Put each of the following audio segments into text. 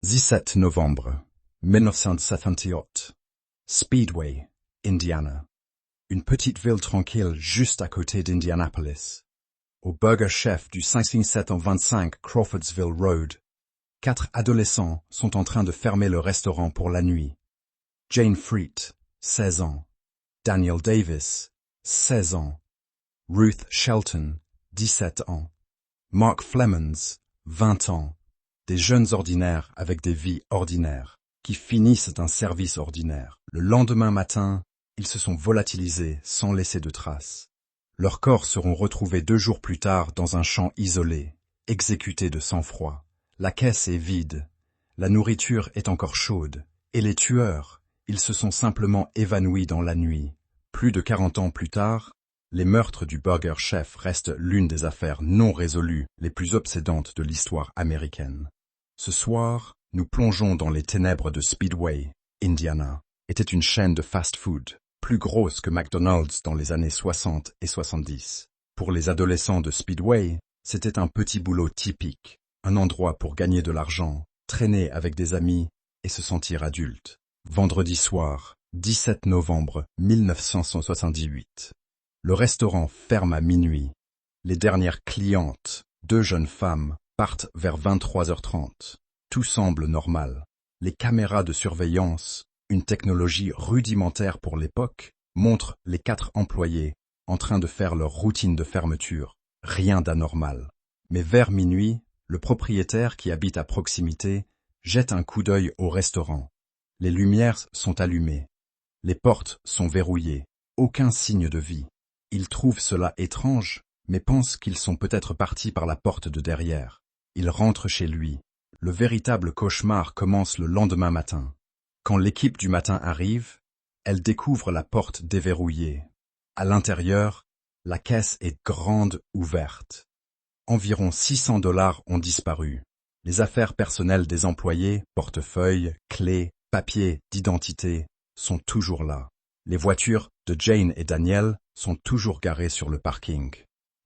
17 novembre 1978. Speedway, Indiana. Une petite ville tranquille juste à côté d'Indianapolis. Au Burger Chef du 5725 Crawfordsville Road, 4 adolescents sont en train de fermer le restaurant pour la nuit. Jane Freet, 16 ans. Daniel Davis, 16 ans. Ruth Shelton, 17 ans. Mark Flemons, 20 ans. Des jeunes ordinaires avec des vies ordinaires, qui finissent un service ordinaire. Le lendemain matin, ils se sont volatilisés sans laisser de traces. Leurs corps seront retrouvés 2 jours plus tard dans un champ isolé, exécutés de sang-froid. La caisse est vide, la nourriture est encore chaude, et les tueurs, ils se sont simplement évanouis dans la nuit. Plus de 40 ans plus tard, les meurtres du Burger Chef restent l'une des affaires non résolues les plus obsédantes de l'histoire américaine. Ce soir, nous plongeons dans les ténèbres de Speedway, Indiana. Était une chaîne de fast-food, plus grosse que McDonald's dans les années 60 et 70. Pour les adolescents de Speedway, c'était un petit boulot typique, un endroit pour gagner de l'argent, traîner avec des amis et se sentir adulte. Vendredi soir, 17 novembre 1978. Le restaurant ferme à minuit. Les dernières clientes, 2 jeunes femmes, partent vers 23h30. Tout semble normal. Les caméras de surveillance, une technologie rudimentaire pour l'époque, montrent les 4 employés en train de faire leur routine de fermeture. Rien d'anormal. Mais vers minuit, le propriétaire qui habite à proximité jette un coup d'œil au restaurant. Les lumières sont allumées. Les portes sont verrouillées. Aucun signe de vie. Il trouve cela étrange, mais pense qu'ils sont peut-être partis par la porte de derrière. Il rentre chez lui. Le véritable cauchemar commence le lendemain matin. Quand l'équipe du matin arrive, elle découvre la porte déverrouillée. À l'intérieur, la caisse est grande ouverte. Environ 600 $ ont disparu. Les affaires personnelles des employés, portefeuilles, clés, papiers d'identité, sont toujours là. Les voitures de Jane et Daniel sont toujours garées sur le parking.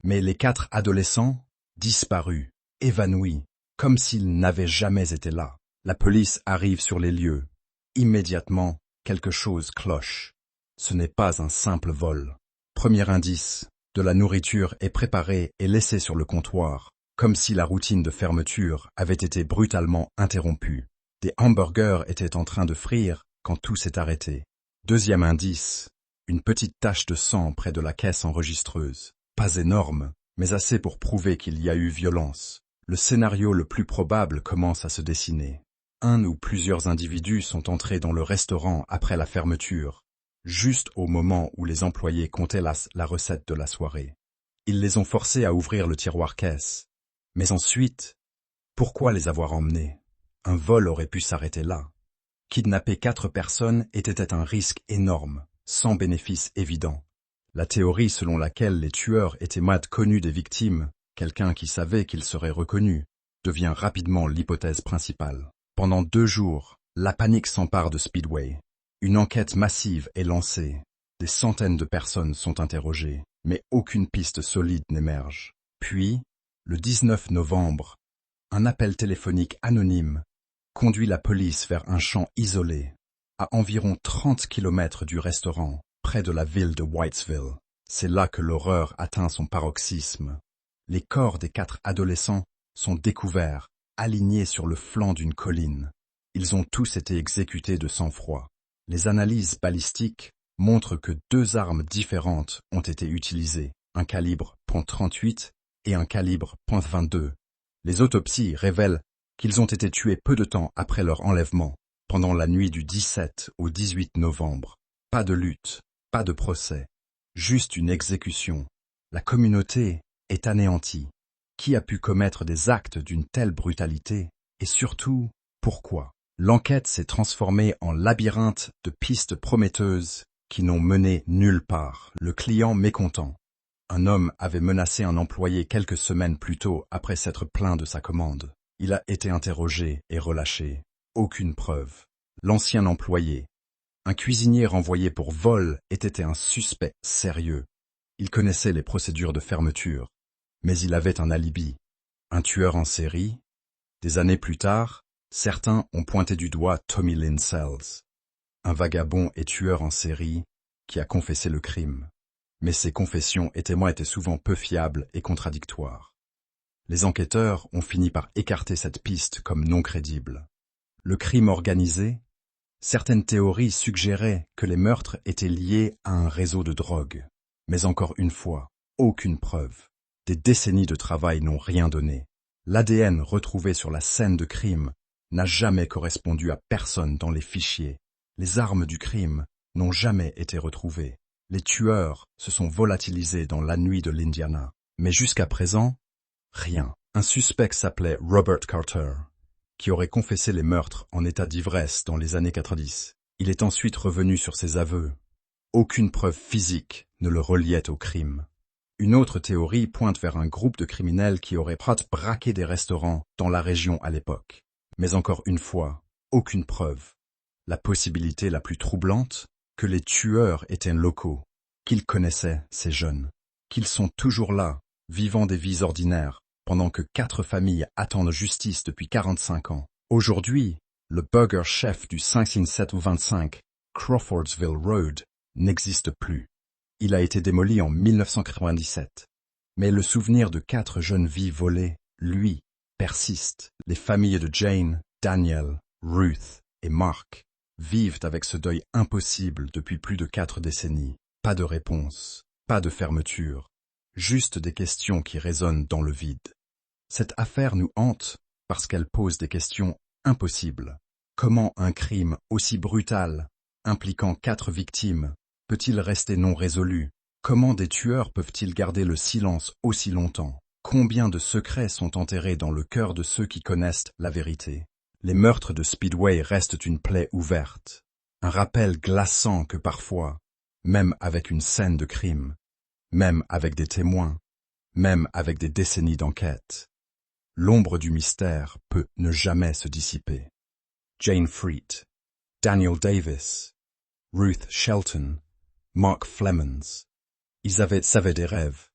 Mais les 4 adolescents, disparus, évanouis, comme s'ils n'avaient jamais été là. La police arrive sur les lieux. Immédiatement, quelque chose cloche. Ce n'est pas un simple vol. Premier indice, de la nourriture est préparée et laissée sur le comptoir, comme si la routine de fermeture avait été brutalement interrompue. Des hamburgers étaient en train de frire quand tout s'est arrêté. Deuxième indice, une petite tache de sang près de la caisse enregistreuse. Pas énorme, mais assez pour prouver qu'il y a eu violence. Le scénario le plus probable commence à se dessiner. Un ou plusieurs individus sont entrés dans le restaurant après la fermeture, juste au moment où les employés comptaient la recette de la soirée. Ils les ont forcés à ouvrir le tiroir-caisse. Mais ensuite, pourquoi les avoir emmenés? Un vol aurait pu s'arrêter là. Kidnapper 4 personnes était un risque énorme, sans bénéfice évident. La théorie selon laquelle les tueurs étaient mal connus des victimes, quelqu'un qui savait qu'ils seraient reconnus, devient rapidement l'hypothèse principale. Pendant 2 jours, la panique s'empare de Speedway. Une enquête massive est lancée. Des centaines de personnes sont interrogées, mais aucune piste solide n'émerge. Puis, le 19 novembre, un appel téléphonique anonyme conduit la police vers un champ isolé, à environ 30 km du restaurant, près de la ville de Whitesville. C'est là que l'horreur atteint son paroxysme. Les corps des 4 adolescents sont découverts, alignés sur le flanc d'une colline. Ils ont tous été exécutés de sang-froid. Les analyses balistiques montrent que 2 armes différentes ont été utilisées, un calibre .38 et un calibre .22. Les autopsies révèlent qu'ils ont été tués peu de temps après leur enlèvement, pendant la nuit du 17 au 18 novembre. Pas de lutte, pas de procès, juste une exécution. La communauté est anéantie. Qui a pu commettre des actes d'une telle brutalité? Et surtout, pourquoi? L'enquête s'est transformée en labyrinthe de pistes prometteuses qui n'ont mené nulle part. Le client mécontent. Un homme avait menacé un employé quelques semaines plus tôt après s'être plaint de sa commande. Il a été interrogé et relâché. Aucune preuve. L'ancien employé, un cuisinier renvoyé pour vol, était un suspect sérieux. Il connaissait les procédures de fermeture, mais il avait un alibi. Un tueur en série? Des années plus tard, Certains ont pointé du doigt Tommy Lynn Sells, un vagabond et tueur en série qui a confessé le crime. Mais ses confessions et témoins étaient souvent peu fiables et contradictoires. Les enquêteurs ont fini par écarter cette piste comme non crédible. Le crime organisé? Certaines théories suggéraient que les meurtres étaient liés à un réseau de drogue. Mais encore une fois, aucune preuve. Des décennies de travail n'ont rien donné. L'ADN retrouvé sur la scène de crime n'a jamais correspondu à personne dans les fichiers. Les armes du crime n'ont jamais été retrouvées. Les tueurs se sont volatilisés dans la nuit de l'Indiana. Mais jusqu'à présent, rien. Un suspect s'appelait Robert Carter, qui aurait confessé les meurtres en état d'ivresse dans les années 90. Il est ensuite revenu sur ses aveux. Aucune preuve physique ne le reliait au crime. Une autre théorie pointe vers un groupe de criminels qui aurait braqué des restaurants dans la région à l'époque. Mais encore une fois, aucune preuve. La possibilité la plus troublante, que les tueurs étaient locaux, qu'ils connaissaient ces jeunes, qu'ils sont toujours là, vivant des vies ordinaires, pendant que 4 familles attendent justice depuis 45 ans. Aujourd'hui, le burger chef du 56725 Crawfordsville Road n'existe plus. Il a été démoli en 1997. Mais le souvenir de 4 jeunes vies volées, lui, persiste. Les familles de Jane, Daniel, Ruth et Mark vivent avec ce deuil impossible depuis plus de 4 décennies. Pas de réponse, pas de fermeture, juste des questions qui résonnent dans le vide. Cette affaire nous hante parce qu'elle pose des questions impossibles. Comment un crime aussi brutal, impliquant 4 victimes, peut-il rester non résolu? Comment des tueurs peuvent-ils garder le silence aussi longtemps? Combien de secrets sont enterrés dans le cœur de ceux qui connaissent la vérité? Les meurtres de Speedway restent une plaie ouverte, un rappel glaçant que parfois, même avec une scène de crime, même avec des témoins, même avec des décennies d'enquête, l'ombre du mystère peut ne jamais se dissiper. Jane Freet, Daniel Davis, Ruth Shelton, Mark Flemons, ils avaient des rêves,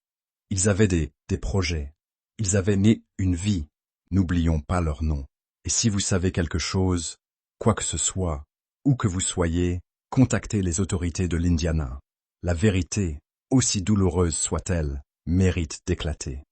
ils avaient des projets, ils avaient né une vie, n'oublions pas leur nom. Et si vous savez quelque chose, quoi que ce soit, où que vous soyez, contactez les autorités de l'Indiana. La vérité, aussi douloureuse soit-elle, mérite d'éclater.